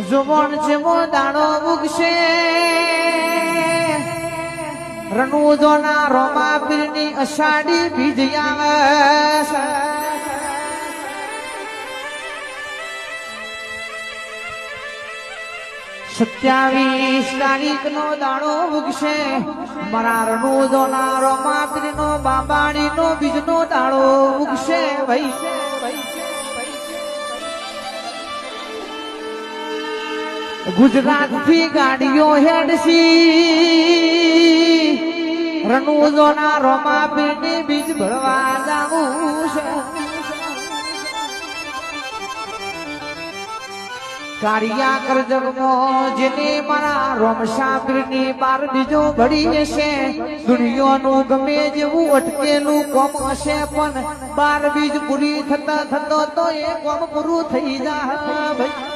જોવણ જેવો દાણો ઉગશે રણુજોના રોમા પીરની અષાઢી બીજ આવે 27 તારીખનો દાણો ઉગશે મારા રણુજોના રોમા પીરનો બાબાણીનો બીજનો દાણો ઉગશે ભાઈ ગુજરાત થી ગાડીઓ હેડસી રણુજોના રોમા પીરની બીજ ભરવા જાવું છે કાળિયા કરજગમો જેને મારા રોમશા પીરની બાર બીજો ભળી હશે દુનિયાનું ગમે જેવું અટકેલું કોમ હશે પણ બાર બીજ પૂરી થતા થતો તો એ કોમ પૂરું થઈ જાય ભાઈ